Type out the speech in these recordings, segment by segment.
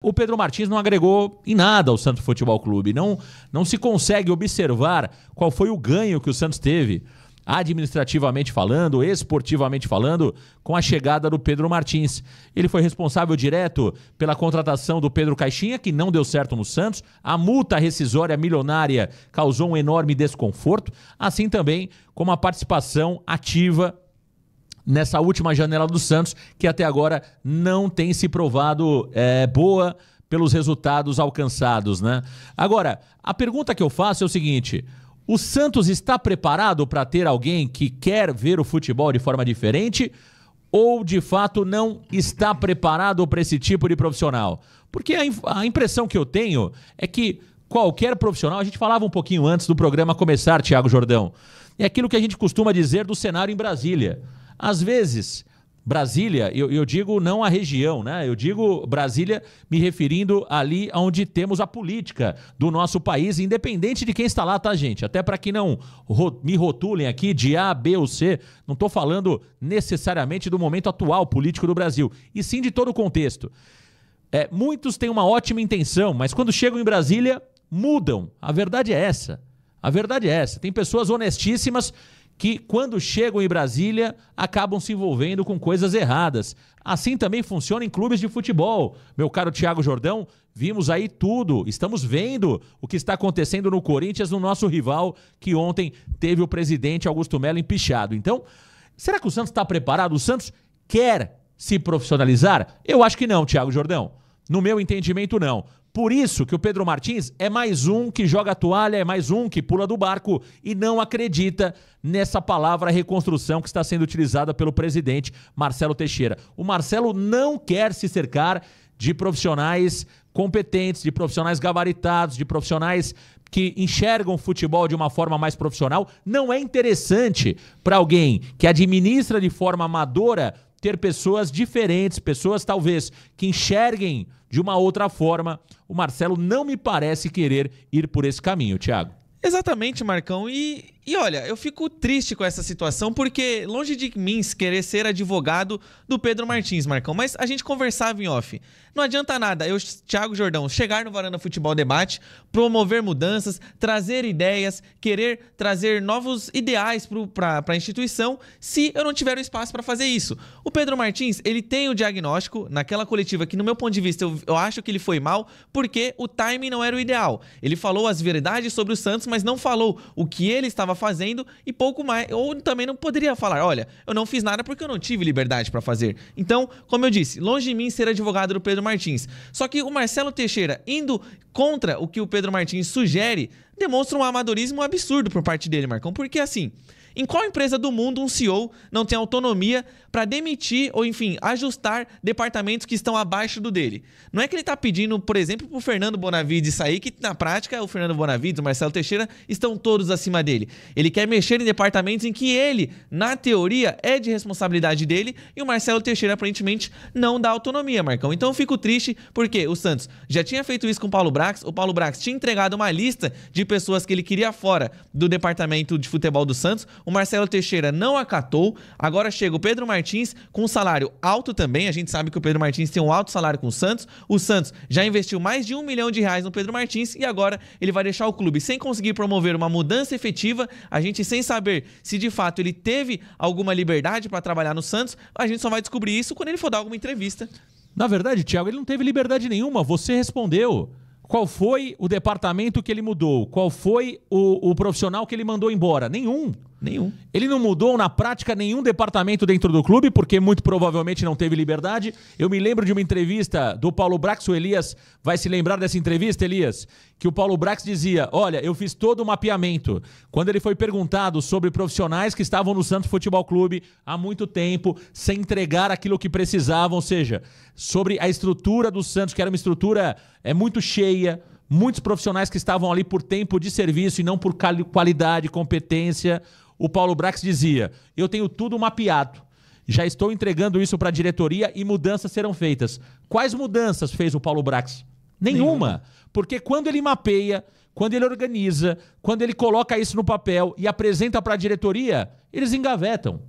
O Pedro Martins não agregou em nada ao Santos Futebol Clube. Não se consegue observar qual foi o ganho que o Santos teve, administrativamente falando, esportivamente falando, com a chegada do Pedro Martins. Ele foi responsável direto pela contratação do Pedro Caixinha, que não deu certo no Santos. A multa rescisória milionária causou um enorme desconforto, assim também como a participação ativa nessa última janela do Santos, que até agora não tem se provado boa pelos resultados alcançados, né? Agora, a pergunta que eu faço é o seguinte: o Santos está preparado para ter alguém que quer ver o futebol de forma diferente ou, de fato, não está preparado para esse tipo de profissional? Porque a impressão que eu tenho é que qualquer profissional, a gente falava um pouquinho antes do programa começar, Thiago Jordão, é aquilo que a gente costuma dizer do cenário em Brasília. Às vezes, Brasília, eu digo não a região, né? Eu digo Brasília me referindo ali onde temos a política do nosso país, independente de quem está lá, tá, gente? Até para que não me rotulem aqui de A, B ou C, não estou falando necessariamente do momento atual político do Brasil, e sim de todo o contexto. Muitos têm uma ótima intenção, mas quando chegam em Brasília, mudam. A verdade é essa. A verdade é essa. Tem pessoas honestíssimas que, quando chegam em Brasília, acabam se envolvendo com coisas erradas. Assim também funciona em clubes de futebol. Meu caro Thiago Jordão, vimos aí tudo. Estamos vendo o que está acontecendo no Corinthians, no nosso rival, que ontem teve o presidente Augusto Melo empichado. Então, será que o Santos está preparado? O Santos quer se profissionalizar? Eu acho que não, Thiago Jordão. No meu entendimento, não. Por isso que o Pedro Martins é mais um que joga a toalha, é mais um que pula do barco e não acredita nessa palavra reconstrução que está sendo utilizada pelo presidente Marcelo Teixeira. O Marcelo não quer se cercar de profissionais competentes, de profissionais gabaritados, de profissionais que enxergam o futebol de uma forma mais profissional. Não é interessante para alguém que administra de forma amadora ter pessoas diferentes, pessoas talvez que enxerguem de uma outra forma. O Marcelo não me parece querer ir por esse caminho, Thiago. Exatamente, Marcão. E olha, eu fico triste com essa situação, porque longe de mim querer ser advogado do Pedro Martins, Marcão, mas a gente conversava em off. Não adianta nada eu, Thiago Jordão, chegar no Varanda Futebol Debate, promover mudanças, trazer ideias, querer trazer novos ideais para a instituição, se eu não tiver um espaço para fazer isso. O Pedro Martins, ele tem o diagnóstico naquela coletiva que, no meu ponto de vista, eu acho que ele foi mal, porque o timing não era o ideal. Ele falou as verdades sobre o Santos, mas não falou o que ele estava fazendo e pouco mais. Ou também não poderia falar: olha, eu não fiz nada porque eu não tive liberdade para fazer. Então, como eu disse, longe de mim ser advogado do Pedro Martins. Só que o Marcelo Teixeira, indo contra o que o Pedro Martins sugere, demonstra um amadorismo absurdo por parte dele, Marcão. Porque assim, em qual empresa do mundo um CEO não tem autonomia para demitir ou, enfim, ajustar departamentos que estão abaixo do dele? Não é que ele está pedindo, por exemplo, para o Fernando Bonavides sair, que na prática o Fernando Bonavides, o Marcelo Teixeira estão todos acima dele. Ele quer mexer em departamentos em que ele, na teoria, é de responsabilidade dele, e o Marcelo Teixeira aparentemente não dá autonomia, Marcão. Então eu fico triste porque o Santos já tinha feito isso com o Paulo Brax tinha entregado uma lista de pessoas que ele queria fora do departamento de futebol do Santos. O Marcelo Teixeira não acatou. Agora chega o Pedro Martins com um salário alto também. A gente sabe que o Pedro Martins tem um alto salário com o Santos. O Santos já investiu mais de R$1 milhão no Pedro Martins e agora ele vai deixar o clube sem conseguir promover uma mudança efetiva. A gente sem saber se de fato ele teve alguma liberdade para trabalhar no Santos. A gente só vai descobrir isso quando ele for dar alguma entrevista. Na verdade, Thiago, ele não teve liberdade nenhuma. Você respondeu. Qual foi o departamento que ele mudou? Qual foi o profissional que ele mandou embora? Nenhum. Ele não mudou, na prática, nenhum departamento dentro do clube, porque muito provavelmente não teve liberdade. Eu me lembro de uma entrevista do Paulo Brax, o Elias vai se lembrar dessa entrevista, Elias, que o Paulo Brax dizia: olha, eu fiz todo o mapeamento. Quando ele foi perguntado sobre profissionais que estavam no Santos Futebol Clube há muito tempo, sem entregar aquilo que precisavam, ou seja, sobre a estrutura do Santos, que era uma estrutura muito cheia, muitos profissionais que estavam ali por tempo de serviço e não por qualidade, competência. O Paulo Brax dizia: eu tenho tudo mapeado, já estou entregando isso para a diretoria e mudanças serão feitas. Quais mudanças fez o Paulo Brax? Nenhuma. Porque quando ele mapeia, quando ele organiza, quando ele coloca isso no papel e apresenta para a diretoria, eles engavetam.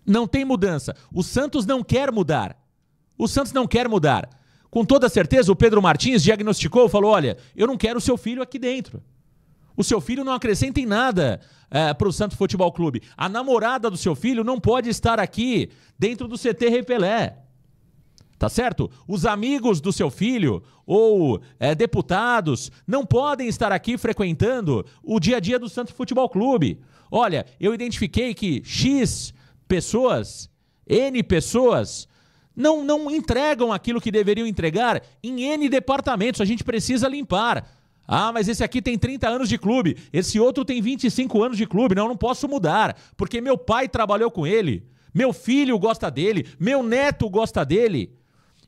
Não tem mudança. O Santos não quer mudar. O Santos não quer mudar. Com toda certeza, o Pedro Martins diagnosticou, falou, olha, eu não quero o seu filho aqui dentro. O seu filho não acrescenta em nada para o Santos Futebol Clube. A namorada do seu filho não pode estar aqui dentro do CT Rei Pelé. Tá certo? Os amigos do seu filho ou deputados não podem estar aqui frequentando o dia a dia do Santos Futebol Clube. Olha, eu identifiquei que X pessoas, N pessoas, não entregam aquilo que deveriam entregar em N departamentos. A gente precisa limpar. Ah, mas esse aqui tem 30 anos de clube, esse outro tem 25 anos de clube. Não posso mudar, porque meu pai trabalhou com ele, meu filho gosta dele, meu neto gosta dele.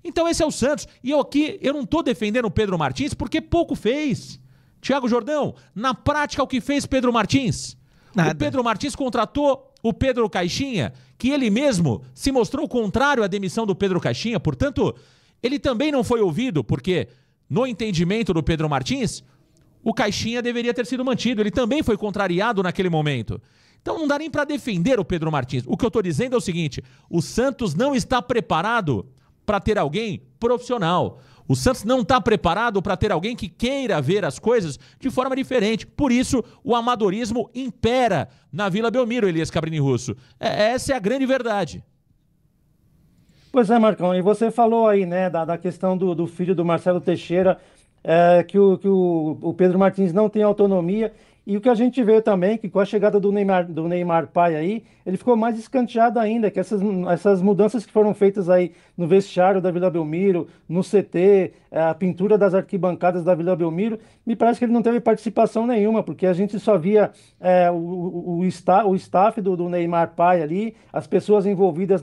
Então esse é o Santos. E eu não estou defendendo o Pedro Martins porque pouco fez. Thiago Jordão, na prática o que fez Pedro Martins? Nada. O Pedro Martins contratou o Pedro Caixinha, que ele mesmo se mostrou contrário à demissão do Pedro Caixinha. Portanto, ele também não foi ouvido, porque no entendimento do Pedro Martins, o Caixinha deveria ter sido mantido. Ele também foi contrariado naquele momento. Então não dá nem para defender o Pedro Martins. O que eu estou dizendo é o seguinte, o Santos não está preparado para ter alguém profissional. O Santos não está preparado para ter alguém que queira ver as coisas de forma diferente. Por isso, o amadorismo impera na Vila Belmiro, Elias Cabrini Russo. Essa é a grande verdade. Pois é, Marcão, e você falou aí, né, da questão do filho do Marcelo Teixeira, que o Pedro Martins não tem autonomia. E o que a gente vê também, que com a chegada do Neymar pai aí, ele ficou mais escanteado ainda, que essas mudanças que foram feitas aí no vestiário da Vila Belmiro, no CT, a pintura das arquibancadas da Vila Belmiro, me parece que ele não teve participação nenhuma, porque a gente só via o staff do Neymar pai ali, as pessoas envolvidas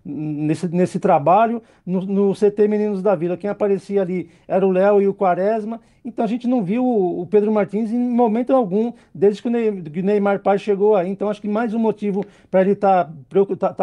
nesse trabalho, no CT Meninos da Vila. Quem aparecia ali era o Léo e o Quaresma. Então a gente não viu o Pedro Martins em momento algum, desde que o Neymar pai chegou aí. Então acho que mais um motivo para ele tá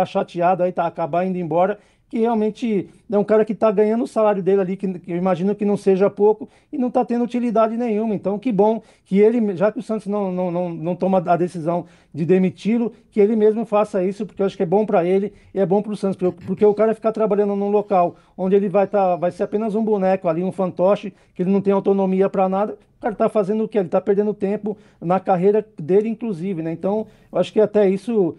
chateado aí, acabar indo embora, que realmente é um cara que está ganhando o salário dele ali, que eu imagino que não seja pouco, e não está tendo utilidade nenhuma. Então, que bom que ele, já que o Santos não toma a decisão de demiti-lo, que ele mesmo faça isso, porque eu acho que é bom para ele e é bom para o Santos, porque o cara ficar trabalhando num local onde ele vai ser apenas um boneco ali, um fantoche, que ele não tem autonomia para nada. O cara está fazendo o quê? Ele está perdendo tempo na carreira dele, inclusive, né? Então, eu acho que até isso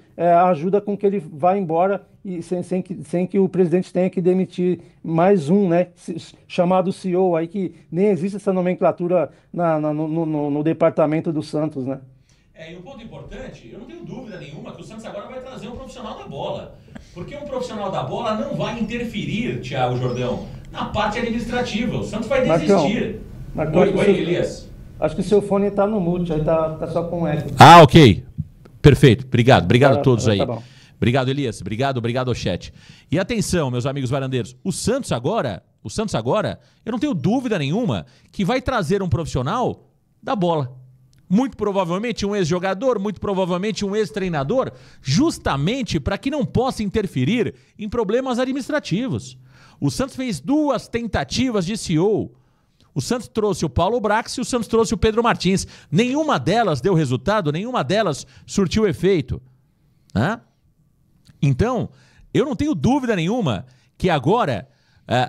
ajuda com que ele vá embora e sem que o presidente tenha que demitir mais um, né? Chamado CEO aí, que nem existe essa nomenclatura no departamento do Santos, né? E um ponto importante, eu não tenho dúvida nenhuma que o Santos agora vai trazer um profissional da bola. Porque um profissional da bola não vai interferir, Thiago Jordão, na parte administrativa. O Santos vai desistir. Marcão, Oi, Elias. Acho que o seu fone está no mute, aí tá só com eco. Ah, ok. Perfeito. Obrigado a todos aí. Tá bom. Obrigado, Elias. Obrigado ao chat. E atenção, meus amigos varandeiros. O Santos agora, eu não tenho dúvida nenhuma que vai trazer um profissional da bola. Muito provavelmente um ex-jogador, muito provavelmente um ex-treinador, justamente para que não possa interferir em problemas administrativos. O Santos fez 2 tentativas de CEO. O Santos trouxe o Paulo Brax e o Santos trouxe o Pedro Martins. Nenhuma delas deu resultado, nenhuma delas surtiu efeito. Né? Então, eu não tenho dúvida nenhuma que agora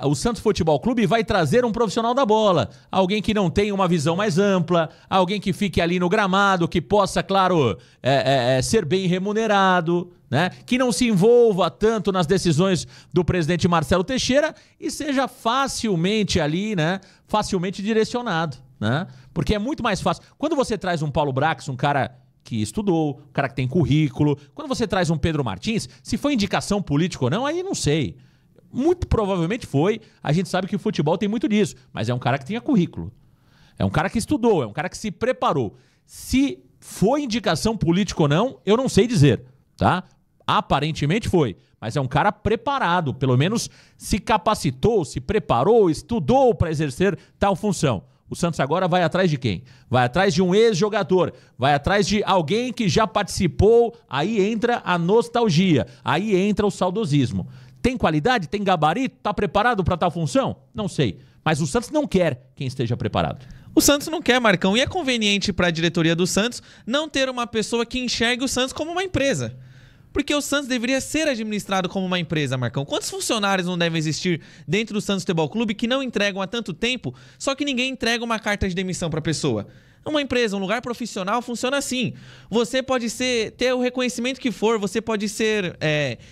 o Santos Futebol Clube vai trazer um profissional da bola. Alguém que não tenha uma visão mais ampla, alguém que fique ali no gramado, que possa, claro, ser bem remunerado, né? Que não se envolva tanto nas decisões do presidente Marcelo Teixeira e seja facilmente ali, né? Facilmente direcionado, né? Porque é muito mais fácil. Quando você traz um Paulo Brax, um cara que estudou, um cara que tem currículo, quando você traz um Pedro Martins, se foi indicação política ou não, aí não sei. Muito provavelmente foi. A gente sabe que o futebol tem muito disso, mas é um cara que tinha currículo. É um cara que estudou, é um cara que se preparou. Se foi indicação política ou não, eu não sei dizer, tá? Aparentemente foi, mas é um cara preparado, pelo menos se capacitou, se preparou, estudou para exercer tal função. O Santos agora vai atrás de quem? Vai atrás de um ex-jogador, vai atrás de alguém que já participou, aí entra a nostalgia, aí entra o saudosismo. Tem qualidade? Tem gabarito? Está preparado para tal função? Não sei. Mas o Santos não quer quem esteja preparado. O Santos não quer, Marcão. E é conveniente para a diretoria do Santos não ter uma pessoa que enxergue o Santos como uma empresa. Porque o Santos deveria ser administrado como uma empresa, Marcão. Quantos funcionários não devem existir dentro do Santos Futebol Clube que não entregam há tanto tempo, só que ninguém entrega uma carta de demissão para a pessoa? Uma empresa, um lugar profissional funciona assim. Você pode ter o reconhecimento que for, você pode ser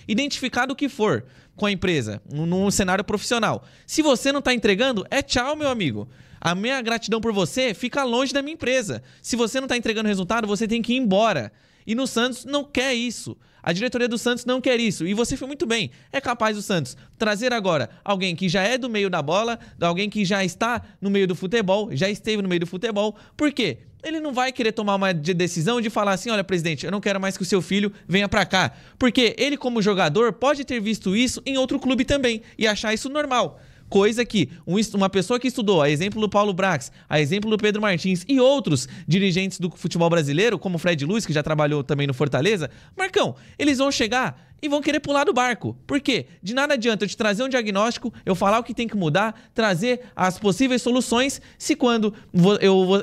identificado o que for com a empresa, num cenário profissional. Se você não está entregando, é tchau, meu amigo. A minha gratidão por você fica longe da minha empresa. Se você não está entregando resultado, você tem que ir embora. E no Santos não quer isso. A diretoria do Santos não quer isso. E você foi muito bem. É capaz do Santos trazer agora alguém que já é do meio da bola, alguém que já está no meio do futebol, já esteve no meio do futebol. Por quê? Ele não vai querer tomar uma decisão de falar assim, olha, presidente, eu não quero mais que o seu filho venha pra cá. Porque ele, como jogador, pode ter visto isso em outro clube também e achar isso normal. Coisa que uma pessoa que estudou, a exemplo do Paulo Brax, a exemplo do Pedro Martins e outros dirigentes do futebol brasileiro, como o Fred Luiz, que já trabalhou também no Fortaleza, Marcão, eles vão chegar e vão querer pular do barco. Por quê? De nada adianta eu te trazer um diagnóstico, eu falar o que tem que mudar, trazer as possíveis soluções, se quando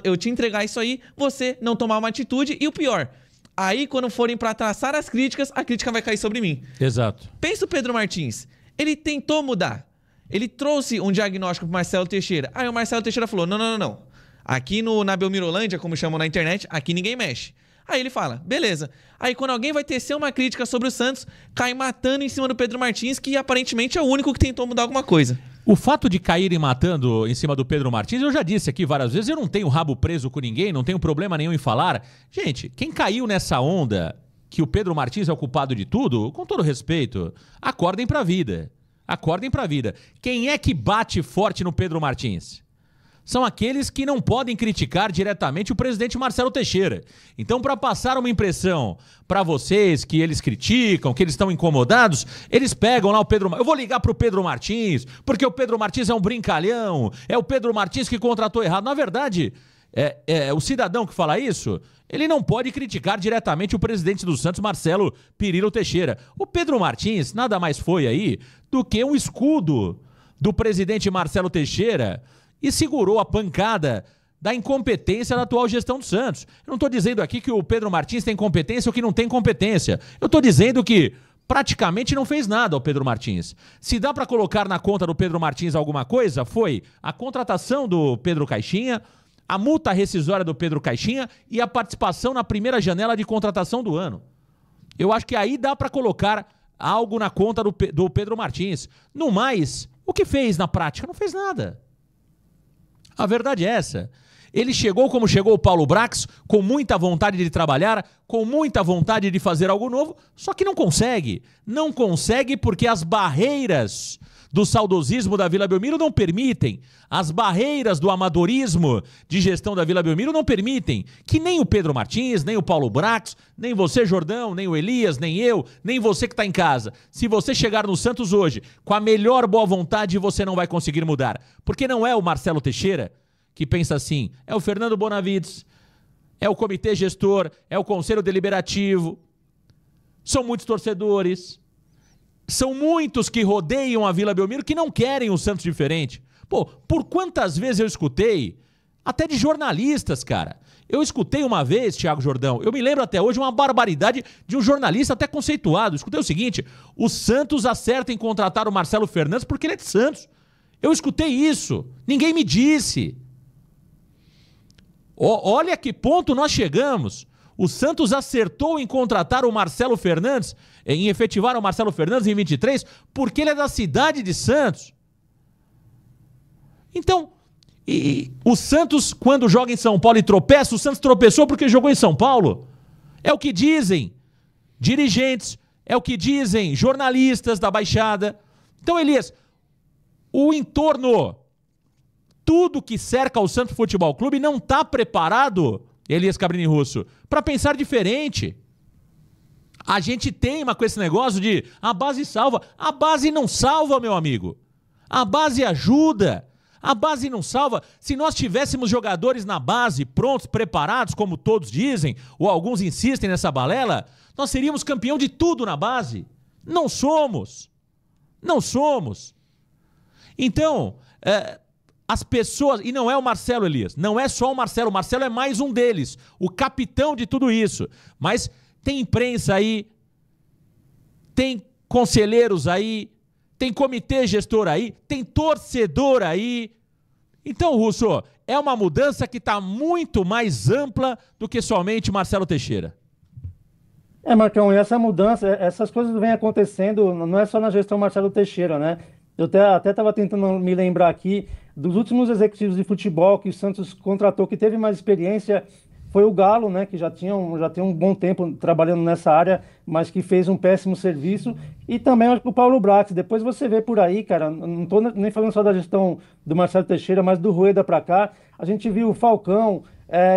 eu te entregar isso aí, você não tomar uma atitude e o pior... Aí, quando forem para traçar as críticas, a crítica vai cair sobre mim. Exato. Pensa o Pedro Martins. Ele tentou mudar. Ele trouxe um diagnóstico pro Marcelo Teixeira. Aí o Marcelo Teixeira falou, não. Aqui na Belmirolândia, como chamam na internet, aqui ninguém mexe. Aí ele fala, beleza. Aí quando alguém vai tecer uma crítica sobre o Santos, cai matando em cima do Pedro Martins, que aparentemente é o único que tentou mudar alguma coisa. O fato de caírem matando em cima do Pedro Martins, eu já disse aqui várias vezes, eu não tenho rabo preso com ninguém, não tenho problema nenhum em falar. Gente, quem caiu nessa onda que o Pedro Martins é o culpado de tudo, com todo respeito, acordem pra vida. Acordem pra vida. Quem é que bate forte no Pedro Martins? São aqueles que não podem criticar diretamente o presidente Marcelo Teixeira. Então, para passar uma impressão para vocês que eles criticam, que eles estão incomodados, eles pegam lá o Pedro... Eu vou ligar pro Pedro Martins, porque o Pedro Martins é um brincalhão, é o Pedro Martins que contratou errado. Na verdade, o cidadão que fala isso, ele não pode criticar diretamente o presidente do Santos, Marcelo Pirillo Teixeira. O Pedro Martins nada mais foi aí do que um escudo do presidente Marcelo Teixeira e segurou a pancada da incompetência da atual gestão do Santos. Eu não estou dizendo aqui que o Pedro Martins tem competência ou que não tem competência. Eu estou dizendo que praticamente não fez nada ao Pedro Martins. Se dá para colocar na conta do Pedro Martins alguma coisa, foi a contratação do Pedro Caixinha, a multa rescisória do Pedro Caixinha e a participação na primeira janela de contratação do ano. Eu acho que aí dá para colocar algo na conta do Pedro Martins. No mais, o que fez na prática? Não fez nada. A verdade é essa. Ele chegou como chegou o Paulo Brax, com muita vontade de trabalhar, com muita vontade de fazer algo novo, só que não consegue. Não consegue porque as barreiras do saudosismo da Vila Belmiro não permitem. As barreiras do amadorismo de gestão da Vila Belmiro não permitem que nem o Pedro Martins, nem o Paulo Brax, nem você, Jordão, nem o Elias, nem eu, nem você que está em casa. Se você chegar no Santos hoje com a melhor boa vontade, você não vai conseguir mudar. Porque não é o Marcelo Teixeira que pensa assim, é o Fernando Bonavides, é o comitê gestor, é o conselho deliberativo. São muitos torcedores. São muitos que rodeiam a Vila Belmiro que não querem um Santos diferente. Pô, por quantas vezes eu escutei, até de jornalistas, cara. Eu escutei uma vez, Thiago Jordão, eu me lembro até hoje uma barbaridade de um jornalista até conceituado. Eu escutei o seguinte, o Santos acerta em contratar o Marcelo Fernandes porque ele é de Santos. Eu escutei isso, ninguém me disse. Olha a que ponto nós chegamos. O Santos acertou em contratar o Marcelo Fernandes, em efetivar o Marcelo Fernandes em 23, porque ele é da cidade de Santos. Então, o Santos, quando joga em São Paulo e tropeça, o Santos tropeçou porque jogou em São Paulo. É o que dizem dirigentes, é o que dizem jornalistas da Baixada. Então, Elias, o entorno, tudo que cerca o Santos Futebol Clube não está preparado, Elias Cabrini Russo, para pensar diferente. A gente teima com esse negócio de a base salva. A base não salva, meu amigo. A base ajuda. A base não salva. Se nós tivéssemos jogadores na base prontos, preparados, como todos dizem, ou alguns insistem nessa balela, nós seríamos campeão de tudo na base. Não somos. Não somos. Então, as pessoas, e não é o Marcelo, Elias, não é só o Marcelo é mais um deles, o capitão de tudo isso, mas tem imprensa aí tem conselheiros aí, tem comitê gestor aí, tem torcedor aí. Então, Russo, é uma mudança que está muito mais ampla do que somente Marcelo Teixeira. Marcão, e essa mudança, essas coisas vêm acontecendo, não é só na gestão Marcelo Teixeira, né? Eu até estava tentando me lembrar aqui dos últimos executivos de futebol que o Santos contratou, que teve mais experiência, foi o Galo, né? Que já tem um bom tempo trabalhando nessa área, mas que fez um péssimo serviço. E também acho que o Paulo Brax. Depois você vê por aí, cara, não estou nem falando só da gestão do Marcelo Teixeira, mas do Rueda para cá. A gente viu o Falcão,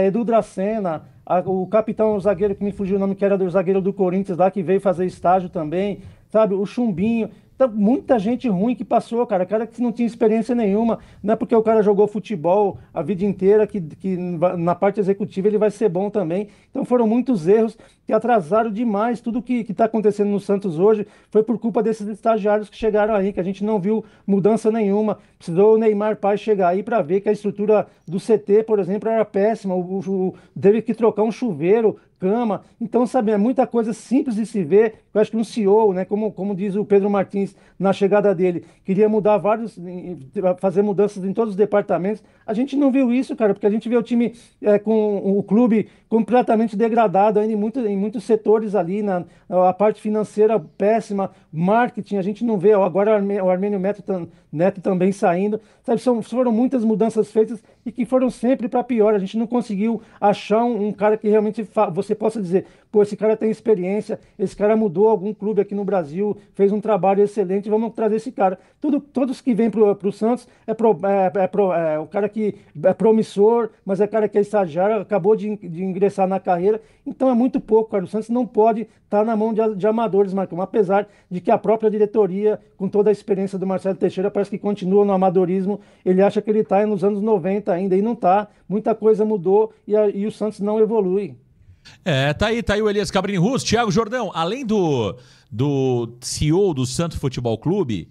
Edu Dracena, o capitão, o zagueiro que me fugiu o nome, que era do zagueiro do Corinthians lá, que veio fazer estágio também, sabe? O Chumbinho. Então, muita gente ruim que passou, cara que não tinha experiência nenhuma. Não é porque o cara jogou futebol a vida inteira que na parte executiva ele vai ser bom também. Então foram muitos erros que atrasaram demais. Tudo que está acontecendo no Santos hoje foi por culpa desses estagiários que chegaram aí, que a gente não viu mudança nenhuma. Precisou o Neymar Pai chegar aí para ver que a estrutura do CT, por exemplo, era péssima. Teve que trocar um chuveiro, cama. Então, sabe, é muita coisa simples de se ver. Eu acho que um CEO, né, como diz o Pedro Martins na chegada dele, queria mudar fazer mudanças em todos os departamentos. A gente não viu isso, cara, porque a gente vê o time com o clube completamente degradado ainda em muitos setores ali, a parte financeira péssima, marketing, a gente não vê. Agora o Armênio Neto também saindo. Sabe, foram muitas mudanças feitas e que foram sempre para pior. A gente não conseguiu achar um cara que realmente você possa dizer, pô, esse cara tem experiência, esse cara mudou algum clube aqui no Brasil, fez um trabalho excelente, vamos trazer esse cara. Todos que vêm pro Santos o cara que é promissor, mas é cara que é estagiário, acabou de ingressar na carreira, então é muito pouco, cara. O Santos não pode estar na mão de amadores, Marcão, apesar de que a própria diretoria, com toda a experiência do Marcelo Teixeira, parece que continua no amadorismo. Ele acha que ele está nos anos 90 ainda, e não está. Muita coisa mudou e o Santos não evolui. Tá aí o Elias Cabrini Russo. Thiago Jordão, além do CEO do Santos Futebol Clube,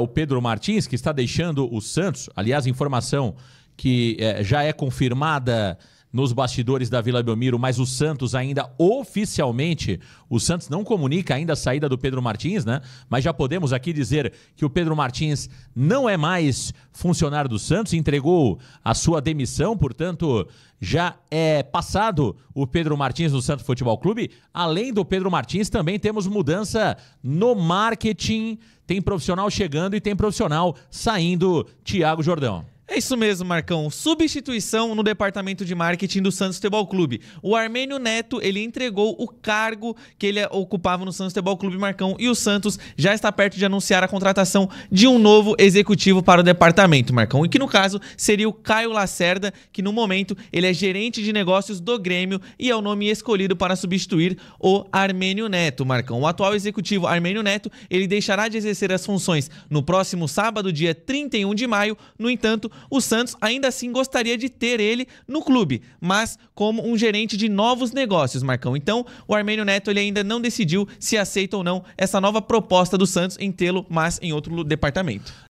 o Pedro Martins, que está deixando o Santos, aliás, informação que já é confirmada nos bastidores da Vila Belmiro, mas o Santos ainda oficialmente, o Santos não comunica ainda a saída do Pedro Martins, né? Mas já podemos aqui dizer que o Pedro Martins não é mais funcionário do Santos, entregou a sua demissão, portanto, já é passado o Pedro Martins no Santos Futebol Clube. Além do Pedro Martins, também temos mudança no marketing, tem profissional chegando e tem profissional saindo. Thiago Jordão. É isso mesmo, Marcão. Substituição no departamento de marketing do Santos Futebol Clube. O Armênio Neto, ele entregou o cargo que ele ocupava no Santos Futebol Clube, Marcão, e o Santos já está perto de anunciar a contratação de um novo executivo para o departamento, Marcão. E que no caso seria o Caio Lacerda, que no momento ele é gerente de negócios do Grêmio e é o nome escolhido para substituir o Armênio Neto, Marcão. O atual executivo Armênio Neto, ele deixará de exercer as funções no próximo sábado, dia 31 de maio. No entanto, o Santos ainda assim gostaria de ter ele no clube, mas como um gerente de novos negócios, Marcão. Então, o Armênio Neto ele ainda não decidiu se aceita ou não essa nova proposta do Santos em tê-lo, mas em outro departamento.